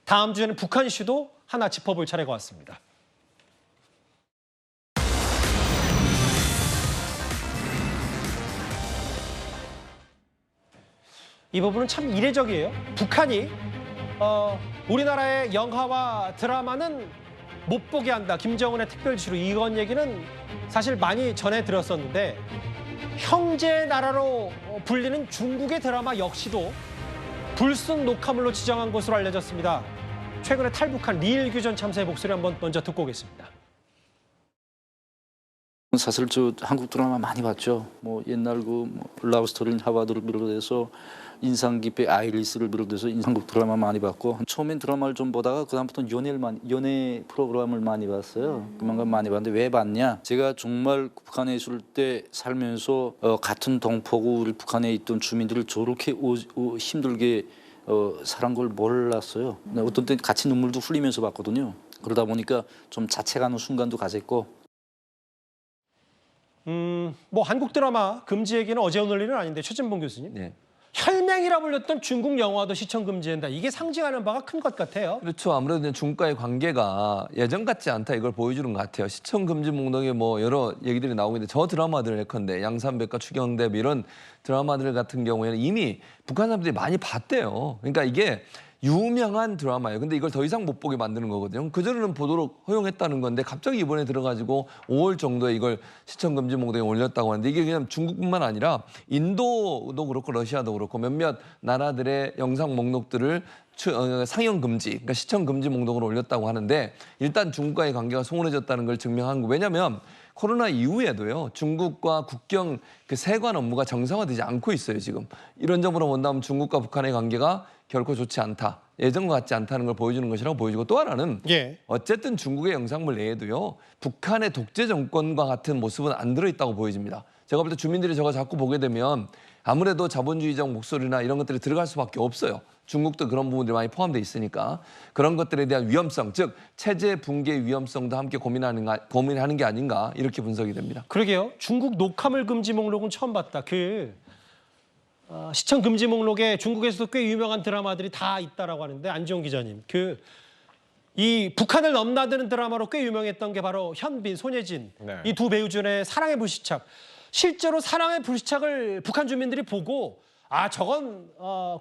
다음 주에는 북한 이슈도 하나 짚어볼 차례가 왔습니다. 이 부분은 참 이례적이에요. 북한이 우리나라의 영화와 드라마는 못 보게 한다. 김정은의 특별지로 이건 얘기는 사실 많이 전해 들었었는데 형제 나라로 불리는 중국의 드라마 역시도 불순 녹화물로 지정한 것으로 알려졌습니다. 최근에 탈북한 리일규 전 참사의 목소리 한번 먼저 듣고 오겠습니다. 사실 저 한국 드라마 많이 봤죠. 뭐 옛날 그 러브스토리인 하와드를 비롯해서 인상 깊게 아이리스를 비롯해서 한국 드라마 많이 봤고 처음엔 드라마를 좀 보다가 그다음부터는 연애 프로그램을 많이 봤어요. 그만큼 많이 봤는데 왜 봤냐? 제가 정말 북한에 있을 때 살면서 같은 동포고 우리 북한에 있던 주민들을 저렇게 힘들게 살한 걸 몰랐어요. 어떤 때 같이 눈물도 흘리면서 봤거든요. 그러다 보니까 좀 자책하는 순간도 가졌고. 뭐 한국 드라마 금지 얘기는 어제 오늘 일은 아닌데 최진봉 교수님. 네. 혈맹이라 불렸던 중국 영화도 시청 금지한다. 이게 상징하는 바가 큰 것 같아요. 그렇죠. 아무래도 중국과의 관계가 예전 같지 않다 이걸 보여주는 것 같아요. 시청 금지 목록에 뭐 여러 얘기들이 나오고 있는데 저 드라마들 예컨대 양산백과 추경대 이런 드라마들 같은 경우에는 이미 북한 사람들이 많이 봤대요. 그러니까 이게 유명한 드라마예요. 근데 이걸 더 이상 못 보게 만드는 거거든요. 그전에는 보도록 허용했다는 건데 갑자기 이번에 들어가지고 5월 정도에 이걸 시청금지 목록에 올렸다고 하는데 이게 그냥 중국뿐만 아니라 인도도 그렇고 러시아도 그렇고 몇몇 나라들의 영상 목록들을 상영 금지, 그러니까 시청 금지 목록으로 올렸다고 하는데 일단 중국과의 관계가 소원해졌다는 걸 증명한 거. 왜냐하면 코로나 이후에도요 중국과 국경 그 세관 업무가 정상화되지 않고 있어요 지금. 이런 점으로 본다면 중국과 북한의 관계가 결코 좋지 않다. 예전과 같지 않다는 걸 보여주는 것이라고 보여지고 또 하나는 어쨌든 중국의 영상물 내에도요 북한의 독재 정권과 같은 모습은 안 들어있다고 보여집니다. 제가 볼 때 주민들이 저거 자꾸 보게 되면 아무래도 자본주의적 목소리나 이런 것들이 들어갈 수밖에 없어요. 중국도 그런 부분들이 많이 포함되어 있으니까 그런 것들에 대한 위험성, 즉 체제 붕괴 위험성도 함께 고민하는 게 아닌가 이렇게 분석이 됩니다. 그러게요. 중국 녹화물 금지 목록은 처음 봤다. 시청 금지 목록에 중국에서도 꽤 유명한 드라마들이 다 있다라고 하는데 안지용 기자님, 이 북한을 넘나드는 드라마로 꽤 유명했던 게 바로 현빈, 손예진 이 두 배우 중에 사랑의 불시착. 실제로 사랑의 불시착을 북한 주민들이 보고 저건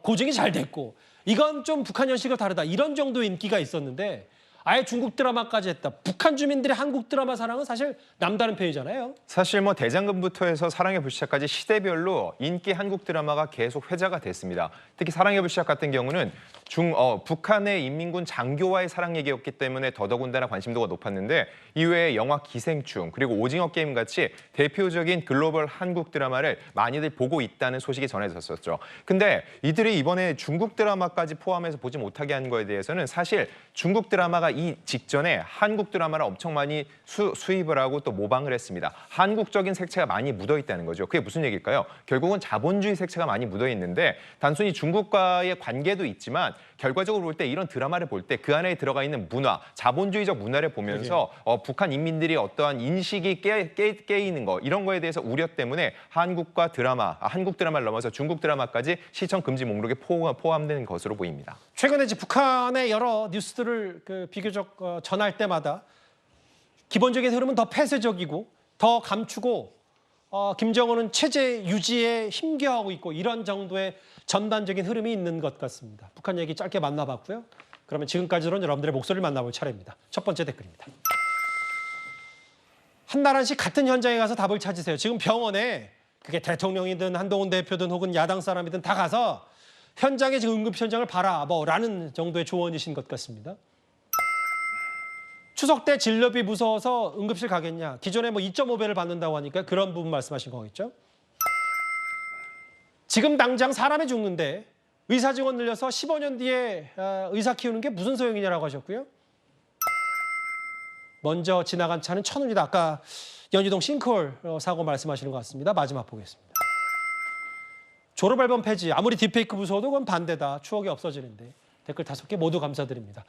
고증이 잘 됐고 이건 좀 북한 현실과 다르다 이런 정도의 인기가 있었는데 아예 중국 드라마까지 했다. 북한 주민들의 한국 드라마 사랑은 사실 남다른 편이잖아요. 사실 뭐 대장금부터 해서 사랑의 불시착까지 시대별로 인기 한국 드라마가 계속 회자가 됐습니다. 특히 사랑의 불시착 같은 경우는 북한의 인민군 장교와의 사랑 얘기였기 때문에 더더군다나 관심도가 높았는데 이외에 영화 기생충 그리고 오징어 게임 같이 대표적인 글로벌 한국 드라마를 많이들 보고 있다는 소식이 전해졌었죠. 근데 이들이 이번에 중국 드라마까지 포함해서 보지 못하게 한 거에 대해서는 사실 중국 드라마가 이 직전에 한국 드라마를 엄청 많이 수입을 하고 또 모방을 했습니다. 한국적인 색채가 많이 묻어 있다는 거죠. 그게 무슨 얘기일까요? 결국은 자본주의 색채가 많이 묻어 있는데 단순히 중국과의 관계도 있지만 결과적으로 볼 때 이런 드라마를 볼 때 그 안에 들어가 있는 문화, 자본주의적 문화를 보면서 북한 인민들이 어떠한 인식이 깨이는 거 이런 거에 대해서 우려 때문에 한국 드라마를 넘어서 중국 드라마까지 시청 금지 목록에 포함되는 것으로 보입니다. 최근에 이제 북한의 여러 뉴스들을 비교적 전할 때마다 기본적인 흐름은 더 폐쇄적이고 더 감추고 김정은은 체제 유지에 힘겨워하고 있고 이런 정도의 전반적인 흐름이 있는 것 같습니다. 북한 얘기 짧게 만나봤고요. 그러면 지금까지로는 여러분들의 목소리를 만나볼 차례입니다. 첫 번째 댓글입니다. 한나란 씨 같은 현장에 가서 답을 찾으세요. 지금 병원에 그게 대통령이든 한동훈 대표든 혹은 야당 사람이든 다 가서 현장에 지금 응급 현장을 봐라 라는 정도의 조언이신 것 같습니다. 추석 때 진료비 무서워서 응급실 가겠냐. 기존에 2.5배를 받는다고 하니까 그런 부분 말씀하신 거겠죠. 지금 당장 사람이 죽는데 의사 직원 늘려서 15년 뒤에 의사 키우는 게 무슨 소용이냐라고 하셨고요. 먼저 지나간 차는 천운이다. 아까 연희동 싱크홀 사고 말씀하시는 것 같습니다. 마지막 보겠습니다. 졸업 앨범 폐지. 아무리 딥페이크 무서워도 그건 반대다. 추억이 없어지는데. 댓글 5개 모두 감사드립니다.